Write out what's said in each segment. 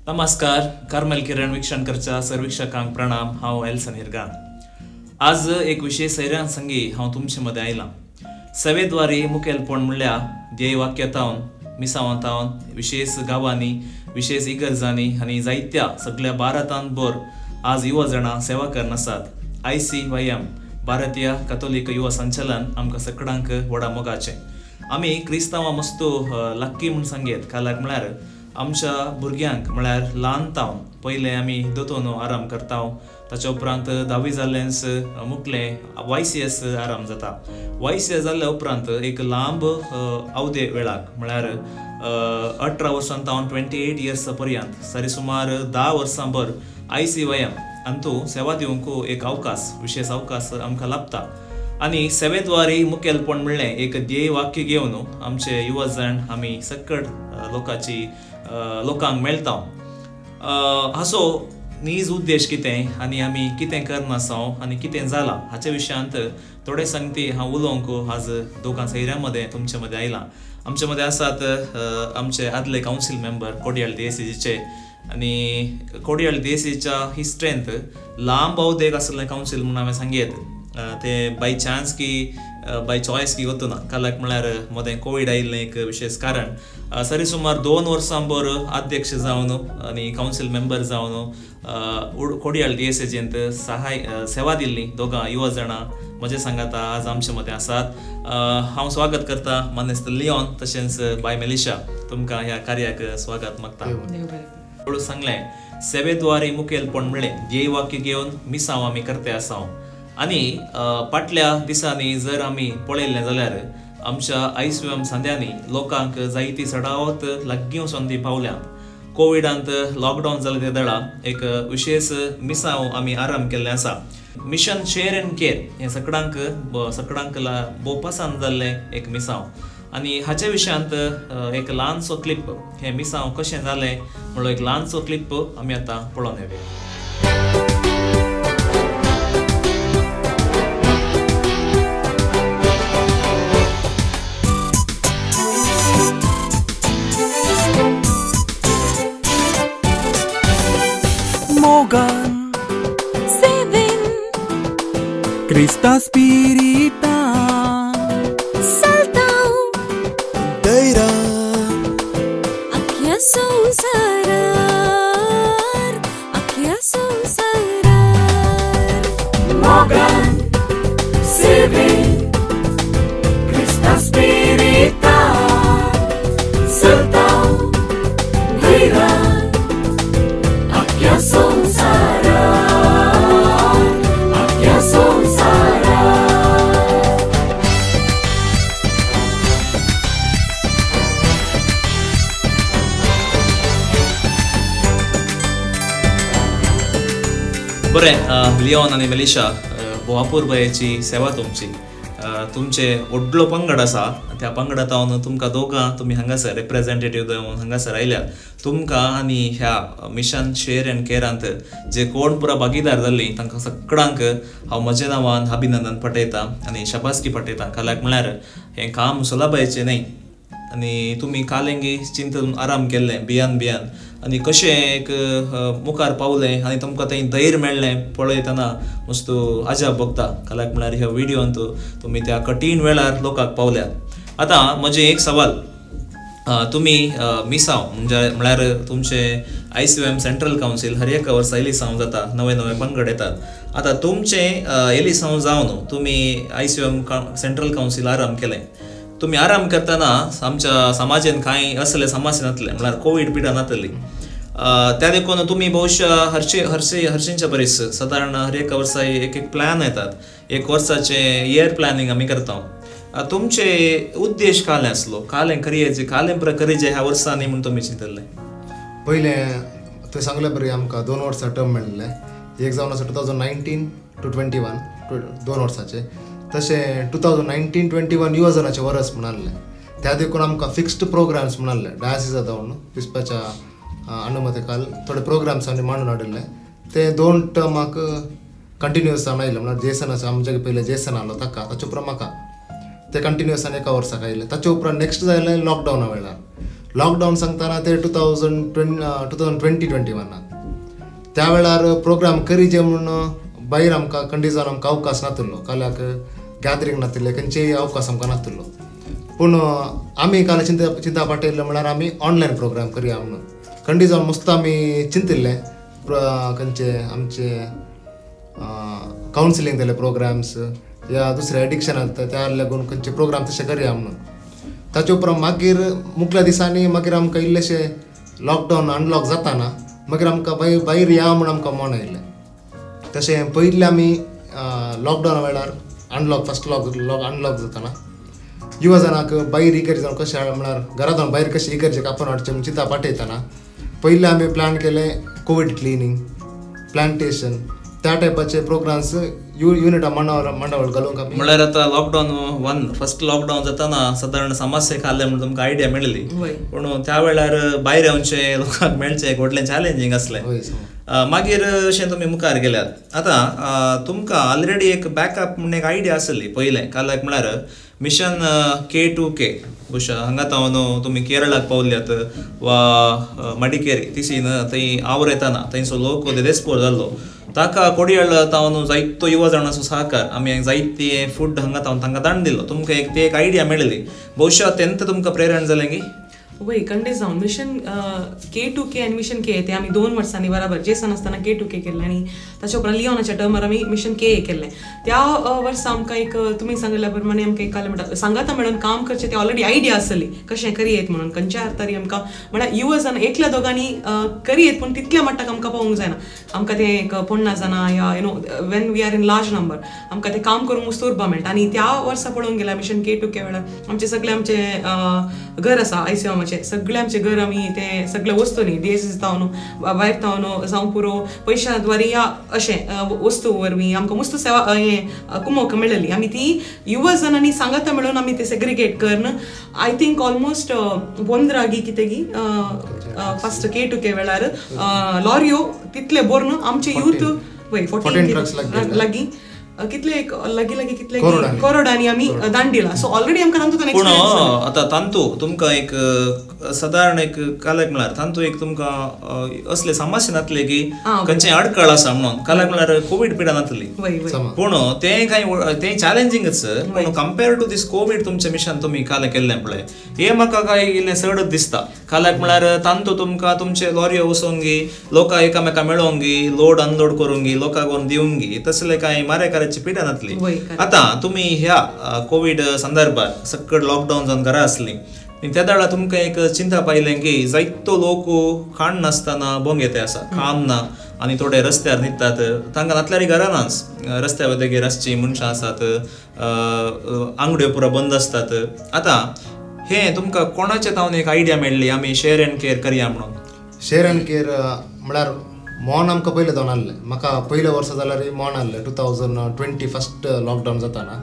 नमस्कार. कार्मेल किरण वीक्षणकरच्या सर्वीक्षकांक प्रणाम. हांव एल्सन हिरगान. आज एक विशेष सैऱ्यां संगी हांव तुमचे मदें आयलां. सेवेद्वारी मुखेलपण म्हणल्यार ध्येय वाक्यतावन मिसावांतावन विशेष गांवांनी विशेष इगर्जांनी आनी जायत्या सगळ्या भारतांत भर आज युवा जाणां सेवा करन आसात. ICYM भारतीय कॅथोलिक युवा संचलन आमकां सगळ्यांक व्हडा मोगाचें. आमी क्रिस्तांवां मस्तो लक्की म्हूण सांगेत. कालाक म्हळ्यार आमच्या भुरग्यांक म्हळ्यार ल्हान तावन पयले आमी दोतोन आराम करता. ताच्या उपरांत 10वी जाल्ल्यानस मुखलें YCS आराम जाता. YCS जाल्ल्या उपरांत एक लांब अवधे वेळाक म्हळ्यार 18 वर्सां तावन 28 इयर्स पर्यंत सरीसुमार 10 वर्सां भर ICYM हातूंत सेवा दिवंक एक अवकाश विशेष अवकाश आमकां लाभता. आनी सेवेद्वारी मुखेलपण म्हणलें एक ध्येय वाक्य घेवन आमचे युवा जण आमी सकट लोकांक मेळटा. हाचो नीज उद्देश कितें आनी आमी कितें करना आसां आनी कितें जालां हाच्या विशयांत थोडे सांगती हांव उलोवंक आज दोगां सैऱ्यां मदें तुमचे मदें आयलां. आमचे मदें आसात आमचे आदले कावन्सील मेंबर कोडयाळ DSCचे आनी कोडयाळ DSCच्या ही स्ट्रेंथ लांब अवधेक आसलें कावन्सील म्हणून हांवें सांगेत. ते बाय चान्स की बाय चॉयस की वतना कालाक म्हळ्यार मदें कोविड आयिल्लें एक विशेष कारण सरीसुमार 2 वर्सां भर अध्यक्ष जावन आनी कावन्सील मेंबर जावन कोडयाळ DSCचेंत सेवा दिल्लीं दोगां युवा जाणां म्हजे सांगाता आज आमचे मदें आसात. हांव स्वागत करता मानेस्त लिओन तशेंच बाय मेलिशा. तुमकां ह्या कार्याक स्वागत मागता. सांगलें सेवेद्वारी मुखेलपण म्हणलें ध्येय वाक्य घेवन मिसांव आमी करते आसां. आनी फाटल्या दिसांनी जर आमी पळयलें जाल्यार आमच्या ICYM सांद्यांनी लोकांक जायती सडावत लागीं संदी पावल्यात. कोविडांत लॉकडावन जालें ते दळा एक विशेष मिसांव आमी आराम केल्लें आसा. मिशन शेअर अँड केअर हें सगळ्यांक भोव पसंद जाल्लें एक मिसांव. आनी हाच्या विशयांत एक ल्हानसो क्लिप हें मिसांव कशें जालें म्हणून एक ल्हानसो क्लिप आमी आतां पळोवन येवया. Krista Spirita Saltão Deira Aqui é só sarar Morgan Sevin Krista Spirita Saltão Deira Aqui é só बरें. लिओन आनी मेलिशा भोव अपूर्वयाची सेवा तुमचे व्हडलो पंगड आसा. त्या पंगडांत तुमकां दोगां तुमी हांगासर रिप्रेझेंटेटिव्ह जावन हांगासर आयल्या. तुमकां आनी ह्या मिशन शेअर अँड केअरांत जे कोण पुरा भागीदार जाल्लीं तांकां सगळ्यांक हांव म्हज्या नांवान अभिनंदन पठयतां आनी शाबासकी पठयतां. काल्याक म्हळ्यार हें काम सुलभायचें न्हय आनी तुमी कालेंगी चिंतून आराम केल्लें भियान आनी कशें एक मुखार पावलें आनी तुमकां थंय धैर्य मेळ्ळें पळयतना मस्तो अजाप भोगता. काल्याक म्हळ्यार ह्या व्हिडिओंत तुमी त्या कठीण वेळार लोकांक पावल्यात. आतां म्हजें एक सवाल, तुमी मिसांव म्हळ्यार तुमचे ICYM सेंट्रल कावन्सील हर एक वर्सा एलिसांव जाता, नवे पंगड येतात. आतां तुमचें एलिसांव जावन तुमी ICYM सेंट्रल कावन्सील आराम केलें. तुमी आराम करतना आमच्या समाजान कांय असले समस्या नातले म्हळ्यार कोविड पिडा नातली. त्या देखून तुमी भोवशा हरशींच्या परीस सादारण हर एक वर्सा एक प्लॅन येतात. एक वर्साचे इयर प्लॅनिंग आमी करता. तुमचे उद्देश कालें आसलो, कालें करियेचे कालें प्रकरिजे ह्या वर्सांनी म्हूण तुमी चिंतले? पयलें थंय सांगले बरी आमकां 2 वर्सां टर्म मेळ्ळें. एक जावन आसा 2019 to 21 2 वर्साचे. तशें 2019-21 युवा जनाचें वर्स म्हूण आहलें. त्या देखून आमकां फिक्स्ड प्रोग्राम्स म्हूण आहले डायसिसा जावन पिसपाच्या अनुमती थोडे प्रोग्राम्स आमी मांडून हाडिल्ले. ते 2 टर्माक कंटिन्युअस जावन आयले. म्हळ्यार जेसन आसा आमचे पयले जेसन आहलो ताका ताचे उपरांत म्हाका ते कंटिन्युअसान एका वर्साक आयले. ताचे उपरांत नेक्स्ट जालें लॉकडावना वेळार. लॉकडाऊन सांगताना ते 2020-21 त्या वेळार प्रोग्राम करीचे म्हणून भायर आमकां कंडिशन आमकां अवकाश नासलो काल्याक गॅदरींग नासले खंयचेय अवकाश आमकां नासलो पूण आमी काल चिंता पाटयल्लें म्हळ्यार आमी ऑनलायन प्रोग्राम करया म्हणून कंडिशन मस्त आमी चिंतिल्ले खंयचे आमचे कावन्सिलींग केले प्रोग्राम्स या दुसरे एडिक्शन त्या लागून खंयचे प्रोग्राम तशे करया म्हणून ताचे उपरांत मागीर मुखल्या दिसांनी मागीर आमकां इल्लेशे लॉकडावन अनलॉक जाताना मागीर आमकां भायर या म्हणून आमकां मन आयिल्लें तशें पयलीं आमी लॉकडावना वेळार फस्ट अनलॉक जाताना युवा जाणांक भायर इगर्जे जावन कशें म्हळ्यार घरांतून भायर कशें इगर्जेक आपोवन हाडचें म्हणून चिंता पाटयतना पयलीं आमी प्लॅन केलें कोवीड क्लिनींग प्लांटेशन त्या टायपाचे प्रोग्राम्स युनिटा मंडळ घालूंक आमी म्हळ्यार आतां लॉकडावन फस्ट लॉकडावन जाताना सादारण समस्या खाल्ले म्हणून तुमकां आयडिया मेळिल्ली पूण त्या वेळार भायर येवचे लोकांक मेळचे एक व्हडलें चॅलेंजींग आसलें मागीर अशें तुमी मुखार गेल्यात आतां तुमकां ऑलरेडी एक बॅकअप म्हणून एक आयडिया आसली पयलें कालाक म्हळ्यार मिशन K2K बुशा हांगा तावन तुमी केरळाक पावल्यात वा मडिकेरी तिसीन थंय आवर येताना थंयचो लोक रेस्पोर जाल्लो ताका कोडयाळ तावन जायतो युवा जाणांचो सहकार आमी जायते फूड हांगा तावन तांकां दान दिलो तुमकां एक आयडिया मेळिल्ली बहुशा तेन्ना तुमकां प्रेरण जालें की वय खंडेच जावन मिशन K2K आनी मिशन K ते आमी 2 वर्सांनी बराबर जेसन आसतना K2K केल्लें आनी ताचे उपरांत लिओनाच्या टर्मार आमी मिशन K केल्लें त्या वर्सा आमकां एक तुमी सांगिल्ल्या प्रमाणे आमकां एक काल म्हणटा सांगाता मेळून काम करचें ते ऑलरेडी आयडिया आसली कशें करियेत म्हणून खंयच्या अर्थारी आमकां म्हळ्यार युवा जाण एकल्या दोगांनी करियेत पूण तितल्या मट्टाक आमकां पावूंक जायना आमकां ते एक 50 जाणां या when we are in large number आमकां ते काम करूंक मस्त उरपा मेळटा आनी त्या वर्सा पळोवंक गेल्यार मिशन K2K वेळार आमचे सगळे आमचे घर आसा ICM सगळे आमचे घर आमी ते सगळे वस्तूंनी DSS तावन भायर तावन जावं पुरो पयशा द्वारे या अशें वस्तू वरवीं आमकां मस्त सेवा हें कुमोवक मेळिल्ली आमी ती युवा जाणांनी सांगाता मेळून आमी ते सेग्रिगेट करन आय थिंक ऑलमोस्ट 15 कितें गी फस्ट K2K वेळार लॉरियो तितले बोर्न आमचे यूथ वय 14 लागीं कितले लागीं कितले करोडांनी आमी दान दिला सो ऑलरेडी आमकां तांतून पूण आतां तांतू तुमकां एक सादारण एक कालाक म्हळ्यार तांतू एक तुमकां असले समस्या नासले की खंयचें अडखळ आसा म्हणून कालाक म्हळ्यार कोवीड पिडा नासली पूण तें तें चॅलेंजींगच पूण कंपेर टू दीस कोवीड तुमचें मिशन तुमी काल केल्लें पळय हें म्हाका काय इल्लें चडच दिसता कालाक म्हळ्यार तांतू तुमकां तुमचे लॉरियो वसोंगी लोकां एकामेकां मेळोंगी लोड अनलोड करूंगी लोकांक व्हरून दिवंगी तसले कांय मारेकाराची पिडा नासली आतां तुमी ह्या कोवीड संदर्भात सकट लॉकडावन जावन घरा आसली त्या वेळार तुमकां एक चिंता पाहिलें की जायतो लोक खाण नासतना बोंग येते आसा काम ना आनी थोडे रस्त्यार न्हिदतात तांकां नातल्यारी घरानाच रस्त्या वयतगीर रातची मनशां आसात आंगड्यो पुरो बंद आसतात आतां हें तुमकां कोणाचे तावन एक आयडिया मेळ्ळी आमी शेअर एंड केअर करया म्हणून शेअर एंड केअर म्हळ्यार मोन आमकां पयलें जावन आहलें म्हाका पयलें वर्स जाल्यार मोन आहलें 2020 फस्ट लॉकडावन जाताना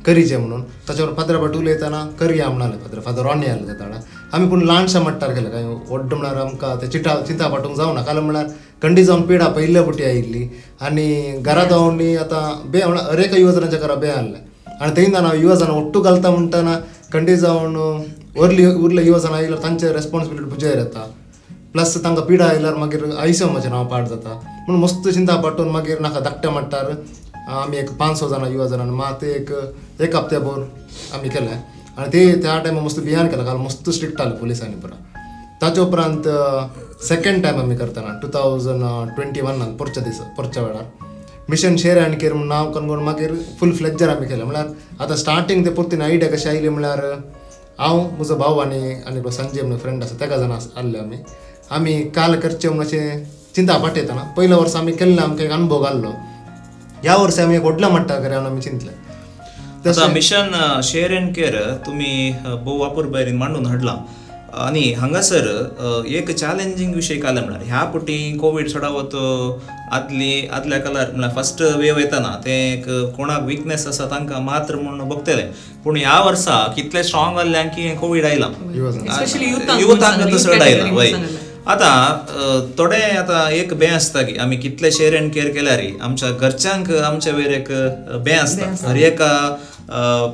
करीचें म्हणून ताचे वर फादरा पाट उलयतना करया म्हणलें फादर रोनी आहलें त्या वेळार आमी पूण ल्हानशा मट्टार केलें काय व्हड म्हळ्यार आमकां ते चिंता पाटूंक जावना कारण म्हळ्यार कंडी जावन पिडा पयल्या पुटी आयिल्ली आनी घरा जावनी आतां बे म्हळ्यार हर एका युवा जाणांच्या घरा बे आहलें आनी थंय जाणा युवा जाणां ओट्टू घालता म्हणटना कंडी जावन उरले युवा जाणां आयल्यार तांचे रेस्पॉन्सिबिलिटी पुजेर येता प्लस तांकां पिडा आयल्यार मागीर ICMचें नांव पाड जाता म्हणून मस्त चिंता पाटून मागीर नाका धाकट्या मट्टार आमी एक 500 जाणां युवा जाणां मा ते एक हप्त्या भर आमी केलें आनी ते त्या टायमार मस्त बियान केलें कारण मस्त स्ट्रिक्ट आहलें पुलिसांनी पुरा ताचे उपरांत सेकंड टायम आमी करतना 2021 परच्या वेळार मिशन शेअर एंड केअर म्हूण नांव करून मागीर फूल फ्लेजर आमी केलें म्हळ्यार आतां स्टार्टींग ते परतीन आयडिया कशी आयली म्हळ्यार हांव म्हजो भाव आनी संजय म्हणून फ्रेंड आसा तेका जाणां आहले आमी काल करचें म्हणून अशें चिंता पाटयतना पयल्या वर्सा आमी केल्लें आमकां एक अनुभव घाल्लो ह्या वर्सा आमी एक व्हडल्या मट्टार करया म्हणून आमी चिंतलें मिशन शेअर एंड केअर तुमी भोव वापर बरें मांडून हाडला आनी हांगासर एक चॅलेंजींग विशय काले म्हळ्यार ह्या पुटी कोवीड चडावत आदल्या काळार म्हळ्यार फस्ट वेव येताना ते कोणाक विकनेस आसा तांकां मात्र म्हणून बगतले पूण ह्या वर्सा कितले स्ट्रॉंग आहल्यां की कोवीड आयला युथांक चड आयला वय आतां थोडे आतां एक भंय आसता की आमी कितले शेअर एंड केअर केल्यार आमच्या घरच्यांक आमच्या वयर एक भंय आसता हर एका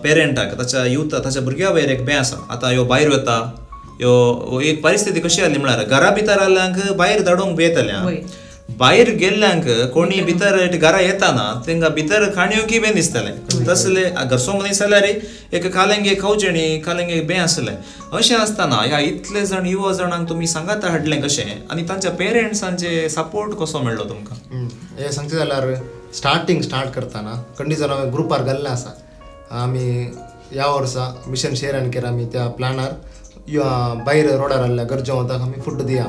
पेरंटाक ताच्या युथ ताच्या भुरग्या वयर एक भंय आसा आतां ह्यो भायर वता ह्यो एक परिस्थिती कशी आली म्हळ्यार घरा भितर आल्यांक भायर धाडूंक बेतल्या वय. भायर गेल्ल्यांक कोणी भितर घरा येताना तांकां भितर खाणयोकी बे दिसतालें तसले घरचो मनीस जाल्यार एक खाल्यांगे खावचेणी खाल्यांगे बे आसलें अशें आसतना ह्या इतले जण युवा जाणांक तुमी सांगात हाडलें कशें आनी तांच्या पेरेंट्सांचे सपोर्ट कसो मेळ्ळो तुमकां हे सांगचे जाल्यार स्टार्ट करतना कंडिशन हांवें ग्रुपार घाल्लें आसा आमी ह्या वर्सा मिशन शेअर आनी केर आमी त्या प्लॅनार भायर रोडार आसल्या गरजेवंताक आमी फूड दिया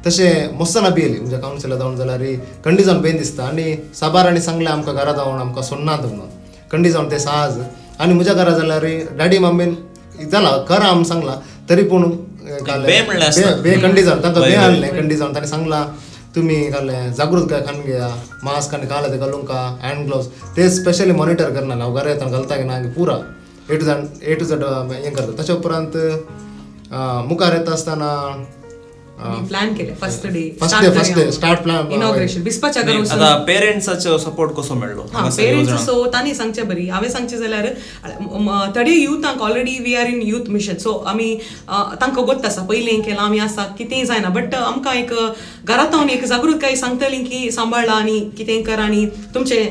तशें मस्तना बी येयली म्हणजे कावन्सिलर जावन जाल्यार कंडी जावन बेन दिसता आनी साबारांनी सांगलें आमकां घरा जावन आमकां सोन्नात म्हणून कंडी जावन ते साहज आनी म्हज्या घरा जाल्यार डॅडी मम्मीन जाला करा आम सांगला तरी पूण बे कंडी जावन तांकां बे हाडलें कंडी जावन तांणी सांगलां तुमी काले जागृत काय खान घेया मास्क आनी काले ते घालूंक हँड ग्लोव्स ते स्पेशली मॉनिटर करना हांव घरा येताना घालता की ना पुरा ए टू झेड हें करता ताच्या उपरांत मुखार येता आसतना प्लॅन केले first day start plan inauguration बिस्पाच्या घरा वचून आता पेरेंट्साचो सपोर्ट कसो मेळ्ळो पेरेंट्स सो तांणी सांगचे बरी हांवें सांगचे जाल्यार थोडे युथांक already we are in youth mission so आमी तांकां गोत आसा पयलीं केलां आमी आसा कितेंय जायना बट आमकां एक घरांत हांव एक जागृतकाय सांगतली की सांबाळा आनी कितें कर आनी तुमचे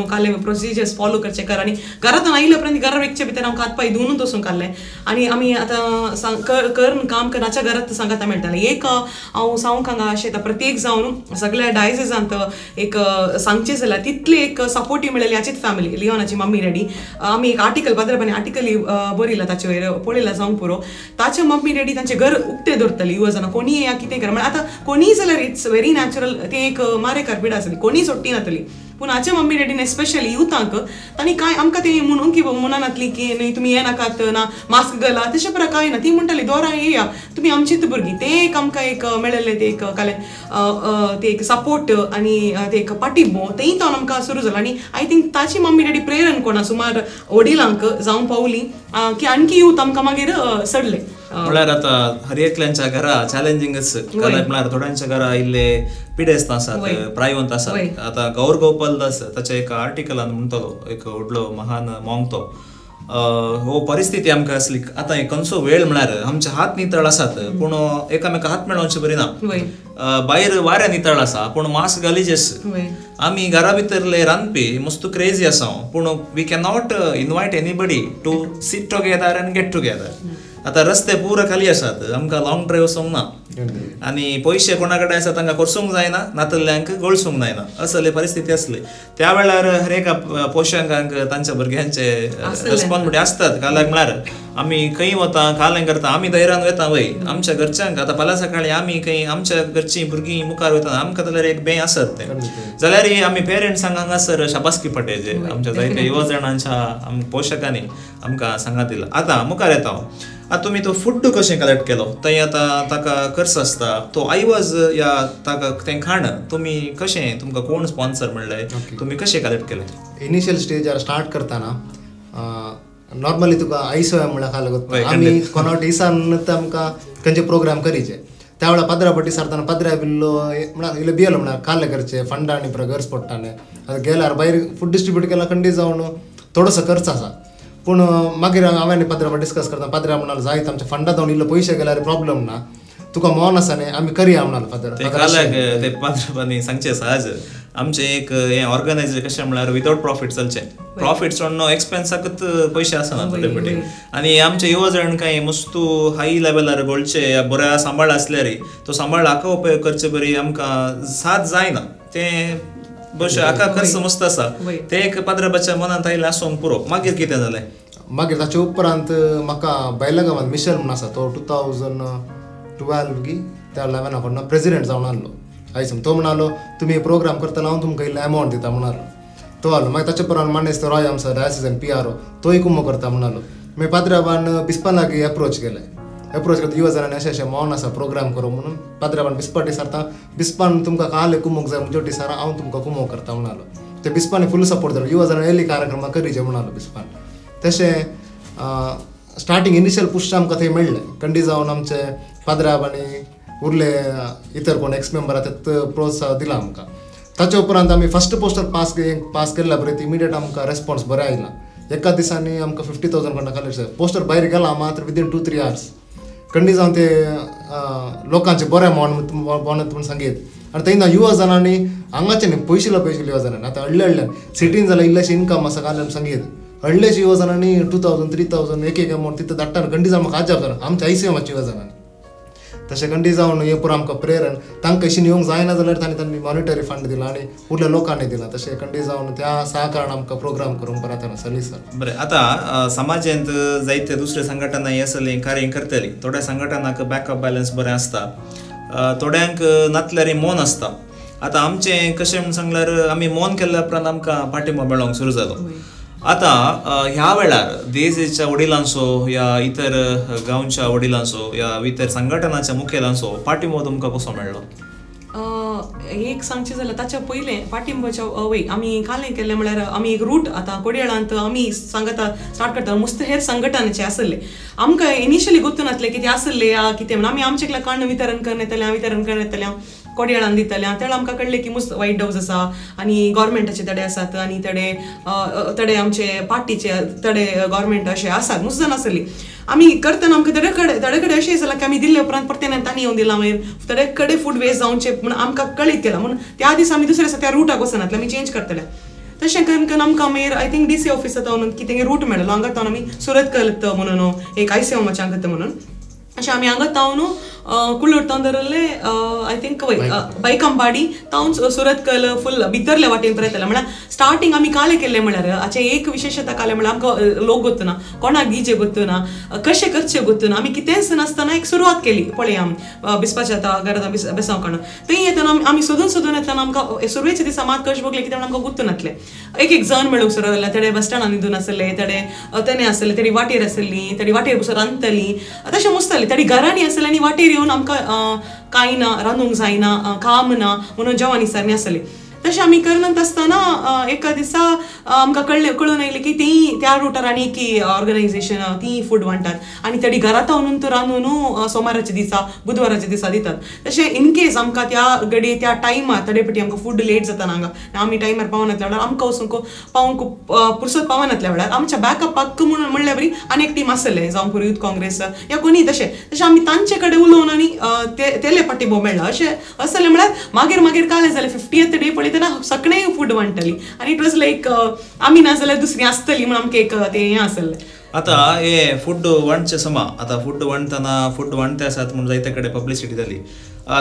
काले प्रोसिजर्स फॉलो करचे कर आनी घरांत आयले उपरांत घरा वेगचे भितर हांव हात पांय धुवूनच वचूंक काडलें आनी आमी आतां कर काम करनाच्या घरांत सांगाता मेळटालें एक हांव सांगूंक हांगा अशें प्रत्येक जावन सगळ्या डायसिसांत एक सांगचें जाल्यार तितले एक सपोर्टीव मेळ्ळेली हाचीच फॅमिली लिओनाची मम्मी डॅडी आमी एक आर्टिकल पाद्रपणी आर्टिकल बरयला ताचे वयर पळयला जावंक पुरो ताचे मम्मी डॅडी तांचे घर उक्तें दवरतली युवा जाणां कोणीय या कितें कर म्हळ्यार आतां कोणीय जाल्यार इट्स व्हेरी नॅचरल तें एक मारे कारपीट आसली कोणीय सोडटी नातली पूण हाचे मम्मी डॅडीन स्पेशली युथांक तांणी काय आमकां तें म्हणून की मनान नातली की न्हय तुमी हें नाकात ना मास्क घाला तशें प्रकार कांय ना ती म्हणटाली दोरा येया तुमी आमचीच भुरगीं तें एक आमकां एक मेळिल्लें तें एक काले तें एक सपोर्ट आनी तें एक पाठिंबो तेंय तावन आमकां सुरू जालो आनी आय थिंक ताची मम्मी डॅडी प्रेरण कोणा सुमार वडिलांक जावं पावली की आणखी युथ आमकां मागीर सडले म्हळ्यार आतां हर एकल्यांच्या घरा चॅलेंजिंगच म्हळ्यार थोड्यांच्या घरा इल्ले पिडेस्त आसात प्रायवंत आसात आतां गौर गोपाल दास ताच्या एका आर्टिकलान म्हणटलो एक व्हडलो महान मॉंग तो हो परिस्थिती आमकां आसली आतां एक खंयचो वेळ म्हळ्यार आमचे हात नितळ आसात पूण एकामेका हात मेळोवचे बरी ना भायर वारें नितळ आसा पूण मास्क घालीचेच आमी घरा भितरले रांदपी मस्त क्रेजी आसा पूण we can not invite anybody to sit together and get together आतां रस्ते पुरो खाली आसात आमकां लॉंग ड्रायव्ह वचोंक ना आनी पयशे कोणा कडेन आसा तांकां करसूंक जायना नातल्ल्यांक गळसूंक जायना असली परिस्थिती आसली त्या वेळार हर एका पोशांकांक तांच्या भुरग्यांचे रेस्पॉन्सिबिलिटी आसतात कालाक म्हळ्यार आमी खंय वता कालें करता आमी धैर्यान वता वय आमच्या घरच्यांक आतां फाल्यां सकाळीं आमी खंय आमच्या घरचीं भुरगीं मुखार वता आमकां जाल्यार एक बें आसत तें जाल्यार आमी पेरंट्सांक हांगासर शाबासकी पटयचे आमच्या जायत्या युवा जाणांच्या पोशकांनी आमकां सांगात दिला आतां मुखार येता हांव आतां तुमी तो फूड कशें कलेक्ट केलो थंय आतां ताका खर्च आसता तो आयवज या ताका तें खाण तुमी कशें तुमकां कोण स्पॉन्सर म्हणलें तुमी कशें कलेक्ट केलें इनिशियल स्टेजार स्टार्ट करतना नॉर्मली तुका आयसो म्हळ्यार खाल लागत आमी कोणावट दिसान आमकां खंयचे प्रोग्राम करीचे त्या वेळार पाद्रा पट्टी सारतना पाद्रा बिल्लो म्हळ्यार इल्लो बियलो म्हळ्यार काले करचे फंडांनी गरज पडटाले आतां गेल्यार भायर फूड डिस्ट्रिब्यूट केला खंडी जावन थोडोसो खर्च आसा पूण मागीर हांवें पाद्रा डिस्कस करता पाद्रा म्हणाल जायत आमच्या फंडां जावन इल्लो पयशे गेल्यार प्रॉब्लेम ना तुका मोन आसा न्ही आमी करया म्हणाल ते पाद्रांनी सांगचे सहज आमचे एक हें ऑर्गनायझर कशें म्हळ्यार विदाउट प्रॉफिट चलचें प्रॉफिट चोडनो एक्सपेन्साकच पयशे आसना थोडे फावटी आनी आमचे युवा जाण कांय मस्तू हाय लेवलार गोळचे बऱ्या सांबाळ आसल्यार तो सांबाळ हाका उपयोग करचे बरी आमकां साथ जायना तें बशें हाका खर्च मस्त आसा ते एक पाद्राबाच्या मनांत आयलें आसूंक पुरो मागीर कितें जालें मागीर ताचे उपरांत म्हाका बायलागांवांत मिशन म्हूण आसा तो 2012 की त्या 11 कडून प्रेसिडेंट जावन आसलो आयज तो म्हणालो तुमी प्रोग्राम करतना हांव तुमकां इल्लो अमावंट दिता म्हणालो तो आलो मागीर ताचे उपरांत मानेस्त रॉय आमचा डायसिजन PRO तोय कुमो करता म्हणालो मागीर पाद्राबान बिस्पा लागीं एप्रोच केलें युवा जाणांनी अशें मौन आसा प्रोग्राम करूं म्हणून पाद्राबान बिस्पाटी सारता बिस्पान तुमकां काले कुमोक जाय म्हणजे सारा हांव तुमकां कुमो करता म्हणालो ते बिस्पानी फूल सपोर्ट दिलो युवा जाणां येयली कार्यक्रमां करीचे म्हणालो बिस्पान तशें स्टार्टींग इनिशियल पुश आमकां थंय मेळ्ळें कंडी जावन आमचे पाद्राबानी उरले इतर कोण एक्स मेंबर आसा प्रोत्साहन दिला आमकां ताचे उपरांत आमी फर्स्ट पोस्टर पास केल्ल्या बरें इमिडिएट आमकां रेस्पॉन्स बरें आयला एका दिसांनी आमकां 50,000 कोणा कलेक्ट पोस्टर भायर गेला मात्र विदीन 2-3 hours कंडी जावन ते लोकांचे बरें म्हणत म्हूण सांगीत आनी थंय युवा जनांनी हांगाचे न्ही पयशिल्ल्या युवा जनांनी आतां हडल्या सिटीन जाल्यार इल्लेशें इन्कम आसा काय सांगीत हडलेशे युवा जनांनी 2000 3000 एक अमावंट तिथं धाडटा कंडी जावन म्हाका अजाप जालें आमच्या ICMच्या युवा जनांनी तशें कंडी जावन हे पुरो आमकां प्रेरण तांकां अशी येवंक जायना जाल्यार तांणी मॉनिटरी फंड दिला आनी उरल्या लोकांनी दिला तशें कंडी जावन त्या सहकारान आमकां प्रोग्राम करूंक बरें सलीसर बरें आतां समाजांत जायते दुसरे संघटना आसली कार्य करतली थोड्या संघटनाक बॅकअप बॅलन्स बरें आसता थोड्यांक नातल्यार मौन आसता आतां आमचें कशें म्हण सांगल्यार आमी मौन केल्ल्या उपरांत आमकां पाठिंबो मेळोंक सुरू जालो आतां ह्या वेळार देशच्या वडिलांचो या इतर गांवच्या वडिलांचो या इतर संघटनाच्या मुखेलांचो पाठिंबो तुमकां कसो मेळ्ळो एक सांगचें जाल्यार ताच्या पयलें पाठिंबाच्या वय आमी कालें केल्लें म्हळ्यार आमी एक रूट आतां कोडयाळांत आमी सांगता स्टार्ट करता मस्त हेर संघटनाचे आसले आमकां इनिशियली गोतून नासलें कितें आसलें या कितें म्हणून आमी आमचे काण वितरण करन येतलें कोडयाळान दितलें तेन्ना आमकां कळलें की मस्त वायट हावज आसा आनी गोवोरमेंटाचे तडे आसात आनी तडे आमचे पार्टीचे तडे गोवोरमेंट अशे आसात मस्त जाण आसली आमी करतना आमकां थोडे कडेन अशें जालां की आमी दिल्ले उपरांत परतें तांणी येवन दिलां मागीर थोडे कडेन फूड वेस्ट जावचे म्हणून आमकां कळीत केलां म्हणून त्या दीस आमी दुसऱ्या दिसा त्या रुटाक वचनातले आमी चेंज करतले तशें करून आमकां मागीर आय थिंक DC ऑफिसांत व्हरून कितें रूट मेळ्ळो हांगा तावन आमी सुरत करत म्हणून एक ICMच्या म्हणून अशें आमी हांगा तावन कुल्लूर तावन धरले आय थिंक बायकांबाडी तावन सुरत कल फुल भितरल्या वाटेन पर्यंत म्हळ्यार स्टार्टींग आमी कालें केल्लें म्हळ्यार हाचे एक विशेशता कालें म्हळ्यार आमकां लोक गोतूना कोणाक दिजे गोतूना कशें करचें गोतूना आमी कितेंच नासतना एक सुरवात केली पळया बिस्पाच्या घरांत बेसांव काडून थंय येतना आमी सोदून येतना आमकां सुरवेच्या दिसा मात कशें भोगलें कितें आमकां गुर्तूनातलें एक जण मेळूंक सुरू जालें थोडे बस स्टँडार न्हिदून आसले थोडे तेणे आसले थोडी वाटेर आसली थोडी वाटेर बसून रांदतली तशें मस्त जालें थोडी घरांनी आसली आनी वाटेर येवन आमकां कांय ना रांदूंक जायना काम ना म्हणून जेवण विसरणी आसली तशें आमी करनात आसतना एका दिसा आमकां कळून आयलें की ती त्या रुटार आनी एक ऑर्गनायझेशन ती फूड वांटात आनी थोडी घरांत व्हरून तो रांदून सोमाराच्या दिसा बुधवाराच्या दिसा दितात तशें इन केस आमकां त्या घडी त्या टायमार थोडे फावटी आमकां फूड लेट जाता हांगा आमी टायमार पावनातल्या वेळार आमकां वचूंक पावूंक पुरसत पावनातल्या वेळार आमच्या बॅकअपाक म्हणल्या बरी आनी एक टीम आसले जावं पुरो यूथ काँग्रेस या कोणी तशें आमी तांचे कडेन उलोवन आनी तेले पाठिंबो मेळ्ळो अशें आसलें म्हळ्यार मागीर कालें जालें 50th डे पळयतना सगळें फूड वांटली आनी इट वॉज लायक आमी ना जाल्यार दुसरी आसतली म्हणून आमकां एक तें हें आसलें आतां हे फूड वांटचे समा आतां फूड वांटतना फूड वांटते आसात म्हणून जायते कडेन पब्लिसिटी जाली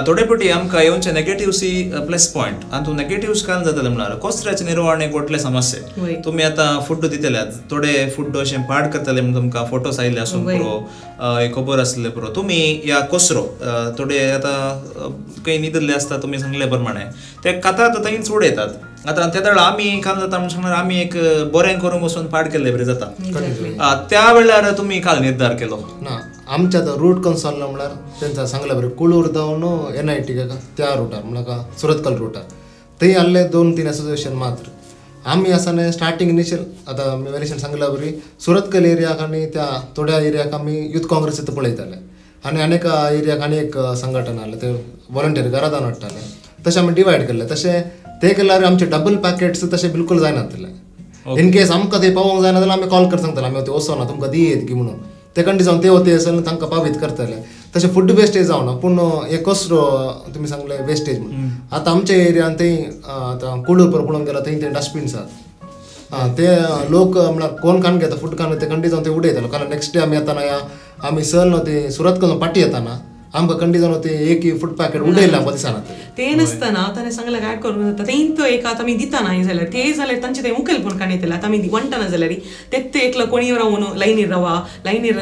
थोडे फावटी आमकां येवचे नेगेटिव्हसी प्लस पॉयंट आनी तूं नेगेटिव्ह कांय जातालें म्हळ्यार कचऱ्याचे निर्वहण एक व्हडले समस्या तुमी आतां फूड दितल्यात थोडे फूड अशें पाड करतले म्हणून तुमकां फोटोस आयिल्ले आसूं पुरो खबर आसले पुरो तुमी ह्या कचरो थोडे आतां खंय न्हिदल्ले आसता तुमी सांगले प्रमाणे ते कातात थंयच उडयतात आतां त्या वेळार आमी काल जाता म्हणून सांगल्यार आमी एक बरें करूंक वचून पाड केल्ले बरें जाता त्या वेळार तुमी काल निर्धार केलो ना आमच्या रूट कन्सॉल म्हळ्यार तेंचा सांगलें बरें कुळूर जावन NIT त्या रुटार म्हळ्यार सुरतकल रुटार थंय आहले 2-3 एसोसिएशन मात्र आमी आसताना स्टार्टींग इनिशियल आतां वेरिएशन सांगल्या बरी सुरतकल एरियाक आनी त्या थोड्या एरियाक आमी यूथ काँग्रेस पळयताले आनी अनेक एरियाक आनी एक संघटना आहलें ते वॉलंटियर घरादान हाडटाले तशें आमी डिवायड केल्ले तशें ते केल्यार आमचे डबल पॅकेट्स तशें बिलकुल जायनातले इन केस आमकां थंय पावोंक जायना जाल्यार आमी कॉल कर सांगताले आमी वचोना तुमकां दियेत की म्हणून ते कंडी जावन ते वते आसले तांकां पावीत करतले तशें फूड वेस्टेज जावना पूण हे कचरो तुमी सांगले वेस्टेज म्हणून आतां आमच्या एरियान थंय आतां कुळूर पळोवंक गेला थंय ते डस्टबिन्स आसात ते लोक म्हळ्यार कोण काण घेता फूड काण ते कंडी जावन ते उडयताले कारण नेक्स्ट डे आमी येताना आमी सल न्हू ते सुरत करून पाटी येताना आमकां कंडी जावन ते एक फूड पॅकेट उडयला दिसाना ते नासतना ताणें सांगलें काय करूंक जाता तें तो एक आतां आमी दिताना जाल्यार ते जाल्यार तांचे ते मुखेलपण काण येतले आतां आमी वणटना जाल्यार ते एकलो कोणी रावन लायनीर रावा लायनीर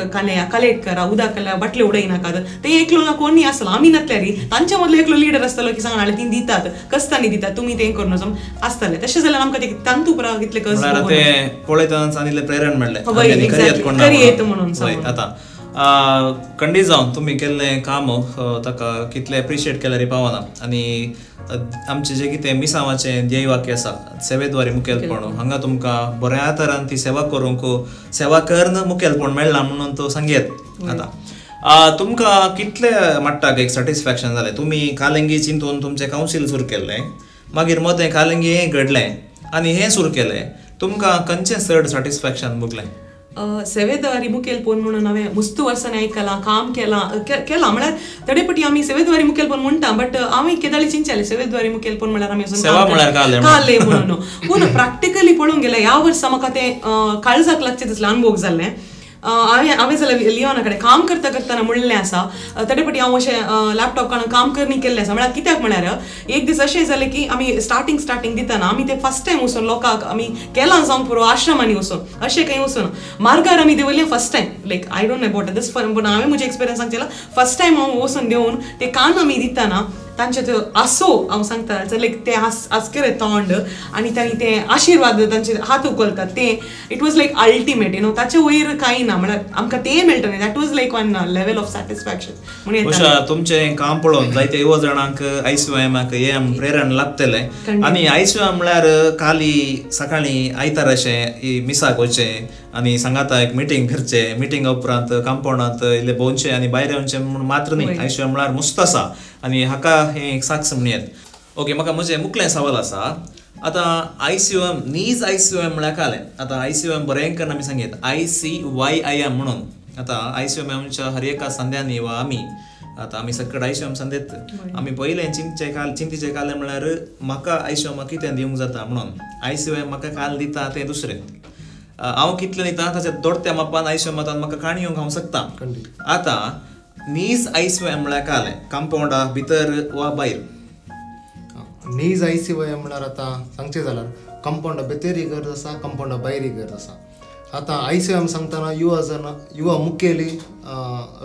कलेक्ट करा उदक बाटले उडयनाकात ते एकलो कोणी आसलो आमी नातल्यार तांच्या मदलो एकलो लिडर आसतलो की सांगना ती दितात कस्तांनी दितात तुमी तें करून वचून आसतलें तशें जाल्यार आमकां ते तांतू पुरा कितले कस ते पळयतना सांगिल्लें प्रेरण मेळ्ळें म्हणून आतां कंडी जावन तुमी केल्लें काम ताका कितलें एप्रिशिएट केल्यार पावना आनी आमचें जें कितें मिसांवाचें ध्येय वाक्य आसा सेवेद्वारे मुखेलपण हांगा तुमकां बऱ्या तरान ती सेवा करूंक सेवा करन मुखेलपण मेळ्ळां म्हणून तो सांगेत आतां तुमकां कितले मट्टाक एक सॅटिस्फॅक्शन जालें तुमी कालिंगी चिंतून तुमचें कावन्सील सुरू केल्लें मागीर मदें कालिंगी हें घडलें आनी हें सुरू केलें तुमकां खंयचें चड सॅटिस्फॅक्शन भोगलें सेवेद वारी मुखेल पोन म्हणून हांवें मुस्त वर्सांनी आयकलां काम केलां म्हळ्यार तडेपटी आमी सेवेद वारी मुखेल पोन म्हणटा बट हांवें केदाळी चिंचालें सेवेद वारी मुखेल पोन म्हळ्यार आमी काले म्हणून पूण प्रॅक्टिकली पळोवंक गेल्यार ह्या वर्सा म्हाका तें काळजाक लागचें तसलें अनुभव जाल्लें हांवें जाल्यार लिओना कडेन काम करतना म्हणलें आसा तडेपटी हांव अशें लॅपटॉप काडून काम करणी केल्लें आसा म्हळ्यार कित्याक म्हळ्यार एक दीस अशें जालें की आमी स्टार्टींग दितना आमी ते फर्स्ट टायम वचून लोकांक आमी केलां जावंक पुरो आश्रमांनी वचून अशें खंय वचून मार्गार आमी देंवयलें first time like I don't know about this पूण हांवें म्हजे एक्सपिरियन्स सांगचेला फर्स्ट टायम हांव वचून देंवन ते कान आमी दितना तांचे त्यो आसो हांव सांगता लायक ते आसकेरे तोंड आनी तांणी ते आशिर्वाद तांचे हात उखलतात ते इट वॉज लायक अल्टिमेट ताचे वयर कांय ना म्हळ्यार आमकां तें मेळटलें that was like one level of satisfaction म्हणून तुमचें काम पळोवन जायते युवा जाणांक ICOMाक हे प्रेरण लागतलें आनी ICOM म्हळ्यार खाली सकाळीं आयतार अशें मिसाक वचचें आनी सांगाता एक मिटींग करचें मिटींगा उपरांत कंपाउंडांत इल्ले भोंवचें आनी भायर येवचें म्हणून मात्र न्ही ICOM म्हळ्यार मुस्त आसा आनी हाका हें एक साक्ष म्हणयात ओके म्हाका म्हजें मुखलें सवाल आसा आतां ICOM नीज ICOM म्हळ्यार कालें आतां ICOM बरें करून आमी सांगीत ICYIM म्हणून आतां ICOM आमच्या हर एका संध्यांनी वा आमी सकट ICOM संदेत आमी पयलें चिंतीचें कालें म्हळ्यार म्हाका ICOM कितें दिवंक जाता म्हणून ICOM म्हाका काल दिता तें दुसरें हांव कितलें दिता ताच्या दोडत्या मापान ICOM म्हाका काणयोंक हांव शकता आतां नीज ICOM म्हळ्यार कालें कंपाउंडा भितर वा भायर नीज ICOM म्हळ्यार आतां सांगचें जाल्यार कंपाउंडा भितरय गरज आसा कंपाउंडा भायरय गरज आसा आतां ICOM सांगतना युवा मुखेली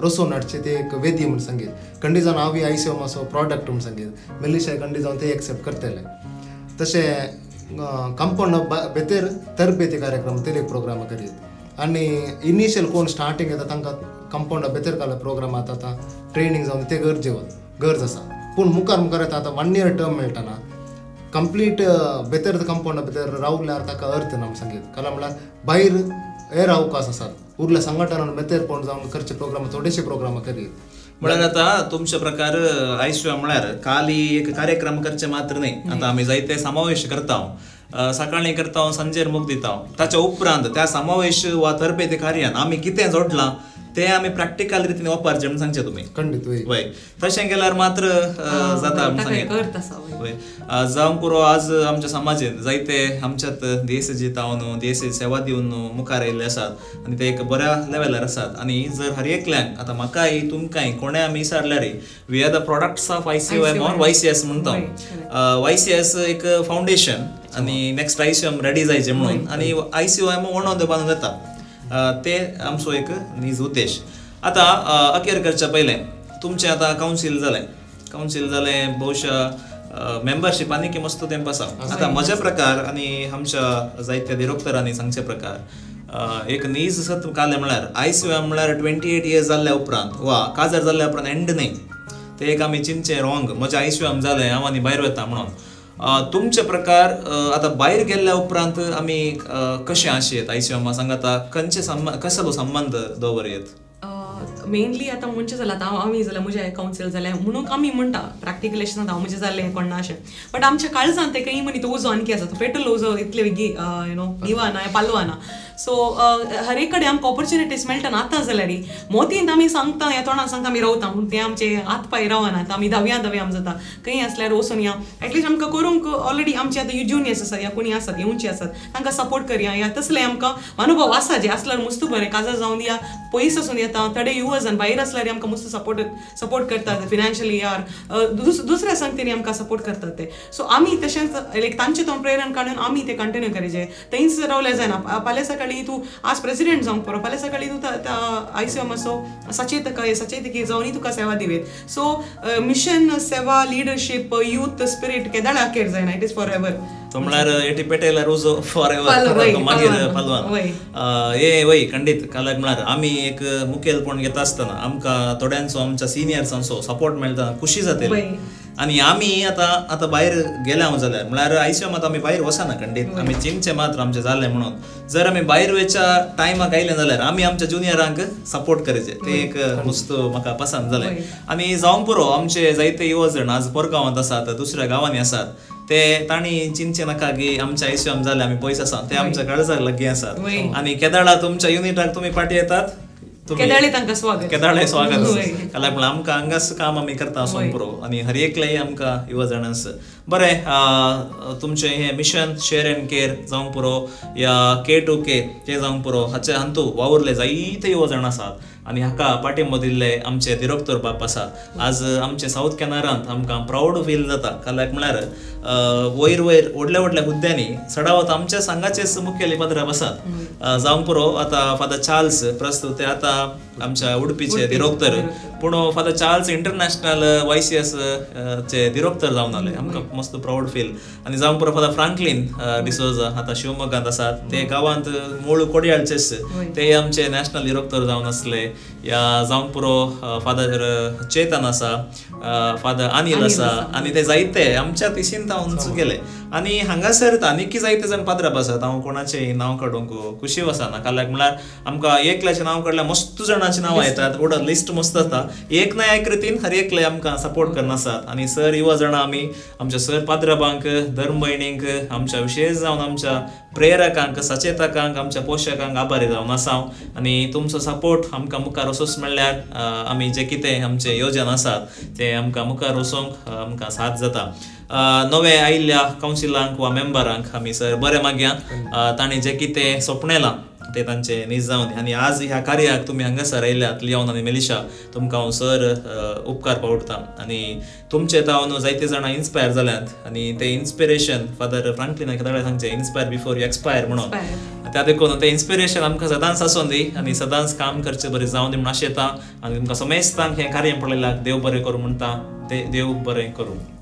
रसोन हाडचे ते एक वेदी म्हूण सांगीत खंडी जावन हांव ICOM असो प्रॉडक्ट म्हूण सांगीत मेलिशाय खंडी जावन ते एक्सेप्ट करतले तशें कंपाउंडा भितर तरबेती कार्यक्रम ते प्रोग्राम करीत आनी इनिशियल कोण स्टार्टींग येता तांकां कंपाउंडा भितर काल प्रोग्राम आतां ट्रेनींग जावन ते गरज आसा पूण मुखार येता आतां 1 year टर्म मेळटना कंप्लीट भितर कंपाउंडा भितर रावल्यार ताका अर्थ ना सांगीत कारण म्हळ्यार भायर हेर अवकाश आसात उरल्या संघटनान भितर पळोवन जावन करचे प्रोग्राम थोडेशे प्रोग्राम करीत म्हळ्यार आतां तुमच्या प्रकार ICOM म्हळ्यार खाली एक कार्यक्रम करचे मात्र न्ही आतां आमी जायते समावेश करता सकाळीं करता सांजेर मोग दिता ताच्या उपरांत त्या समावेश वा तरबेती कार्यान आमी कितें जोडलां ते आमी प्रॅक्टिकल रितीन वापरचें म्हणून सांगचे तुमी खंडीत वय तशें केल्यार मात्र जाता वय जावंक पुरो आज आमच्या समाजीन जायते आमच्यात देश जितावन देश सेवा दिवन मुखार येयल्ले आसात आनी ते एक बऱ्या लेवलार आसात आनी जर हर एकल्यांक आतां म्हाकाय तुमकांय कोणें आमी विचारल्यार we are the products of ICOM or YCS म्हणटा YCS एक फावंडेशन आनी नेक्स्ट ICOM रेडी जायचे म्हणून आनी ICOM वन ऑफ द बांदून येता ते आमचो एक नीज उद्देश आतां अखेर करच्या पयलें तुमचें आतां कावन्सील जालें भोवशा मेंबरशीप आनी मस्त तेंप आसा आतां म्हज्या प्रकार आनी आमच्या जायत्या डिरेक्टरांनी सांगचे प्रकार एक नीज सत कालें म्हळ्यार ICOM म्हळ्यार 28 years जाल्ल्या उपरांत वा काजार जाल्ल्या उपरांत एंड न्ही ते एक आमी चिंतचें रोंग म्हजें ICOM जालें हांव आनी भायर वता म्हणून तुमचे प्रकार आतां भायर गेल्ल्या उपरांत आमी कशें आशेत ICOM सांगाता कसलो संबंध दवरयेत मेनली आतां म्हणचें जाल्यार आतां आमी जाल्यार म्हजें कावन्सील जालें म्हणून आमी म्हणटा प्रॅक्टिकल अशें हांव म्हजें जाल्लें कोण ना अशें बट आमच्या काळजांत ते खंय मनी तो उजो आनकी आसा तो पेट्रोल उजो इतले निवाना पालवाना सो हर एक कडेन आमकां ऑपॉर्च्युनिटीज मेळटा आतां जाल्यार मोतींत आमी सांगता ह्या तोंडान सांगता आमी रावता पूण ते आमचे हात पांय रावनात आमी धाव्या जाता खंय आसल्यार वचून या एटलीस्ट आमकां करूंक ऑलरेडी आमचे आतां जुनियर्स आसात या कोणी आसात येवचे आसात तांकां सपोर्ट करया या तसले आमकां अनुभव आसा जे आसल्यार मस्त बरें काजार जावन या पयस आसून येता थोडे युवा जावन भायर आसल्यार आमकां मस्त सपोर्ट करतात फिनान्शियली यार दुसऱ्या संगतींनी आमकां सपोर्ट करतात ते सो आमी तशेंच लायक तांचे तो प्रेरण काडून आमी ते कंटिन्यू करचें थंयच रावलें जायना फाल्यां सकाळीं तूं आज प्रेसिडेंट जावंक पडो फाल्यां सकाळीं तूं ICOM असो सचेतकी जावनय तुका सेवा दिवेत सो मिशन सेवा लिडरशीप यूथ स्पिरीट केदाळा अखेर जायना इट इज फॉर एवर तो म्हळ्यार एटी पेटयल्यार उजो फॉर एवर मागीर पालवान हे वय खंडीत कालाक म्हळ्यार आमी एक मुखेलपण घेता आसतना आमकां थोड्यांचो आमच्या सिनियर्सांचो सपोर्ट मेळटा खुशी जाता आणि आम्ही आता भायर गेल्या जाल्यार म्हळ्यार आयच्या मात आमी भायर वचना खंडीत आमी चिंगचे मात्र आमचे जाले म्हणून जर आमी भायर वेच्या टायमाक आयले जाल्यार आमी आमच्या जुनियरांक सपोर्ट करचे ते एक मस्त म्हाका पसंद जालें आनी जावंक पुरो आमचे जायते युवा जण आज परगांवांत आसात दुसऱ्या गांवांनी आसात ते तांणी चिंचे नाका की आमच्या आयसीएम जाले आमी पयस आसा ते आमच्या काळजाक लागीं आसात आनी केदाळा तुमच्या युनिटाक तुमी पाटी येतात केदाळे तांकां स्वागत केदाळे स्वागत कारण आमकां हांगास काम आमी करता आसूंक पुरो आनी हर एकलेय आमकां युवा जाणांस बरें तुमचें हें मिशन शेअर एंड केअर जावंक पुरो या K2K ते जावंक पुरो हाचे हातूंत वावुरले जायते युवा जाण आसात आनी हाका पाठिंबो दिल्ले आमचे दिरोक्तर बाब आसात आज आमचे साऊथ कॅनरांत आमकां प्राऊड फील जाता काल्याक म्हळ्यार वयर व्हडल्या व्हडल्या हुद्द्यांनी चडावत आमच्या संघाचेच मुखेलीपदराब आसात जावंक पुरो आतां फादर चार्ल्स प्रस्तुत ते आतां आमच्या उडपीचे दिरोक्तर पूण फादर चार्ल्स इंटरनॅशनल YCS चे दिरोक्तर जावन आले आमकां मस्त प्राऊड फील आनी जावंक पुरो फादर फ्रांकलिन डिसोजा आतां शिवमोगांत आसात ते गांवांत मूळ कोडयाळचेच ते आमचे नॅशनल दिरोक्तर जावन आसले या जावंक पुरो फादर चेतन आसा फादर अनिल आसा आनी ते जायते आमच्या तिशींत उंच गेले आनी हांगासर आनीकय जायते जाण पाद्राब आसात हांव कोणाचें नांव काडूंक खुशी वचना काल्याक म्हळ्यार आमकां एकल्याचें नांव काडल्यार मस्त जाणांची नांवां येतात वडा लिस्ट मस्त आसता एक ना एक रितीन हर एकले आमकां सपोर्ट करना आसात आनी सर युवा जाणां आमी आमच्या सर पाद्राबांक धर्म भयणींक आमच्या विशेश जावन आमच्या प्रेरकांक सचेतकांक आमच्या पोशकांक आभारी जावन आसा आनी तुमचो सपोर्ट आमकां मुखार वचूंक म्हणल्यार आमी जे कितें आमचे योजन आसात ते आमकां मुखार वचोंक आमकां साथ जाता नवे आयिल्ल्या कावन्सिलांक वा मेंबरांक आमी सर बरें मागया तांणी जे कितें सोपणेलां ते तांचे नीज जावन आनी आज ह्या कार्याक तुमी हांगासर आयल्यात लियोन आनी मेलिशा तुमकां हांव सर उपकार पावयता आनी तुमचे तावन जायते जाणां इन्स्पायर जाल्यात आनी ते इन्स्पिरेशन फादर फ्रांकलिन केदाळे सांगचे इन्स्पायर बिफोर यू एक्सपायर म्हणून त्या देखून ते इन्स्पिरेशन आमकां सदांच आसूं दी आनी सदांच काम करचें बरें जावन दी म्हण आशेता आनी तुमकां समेस्तांक हें कार्य पळयल्याक देव बरें करूं म्हणटा देव बरें करूं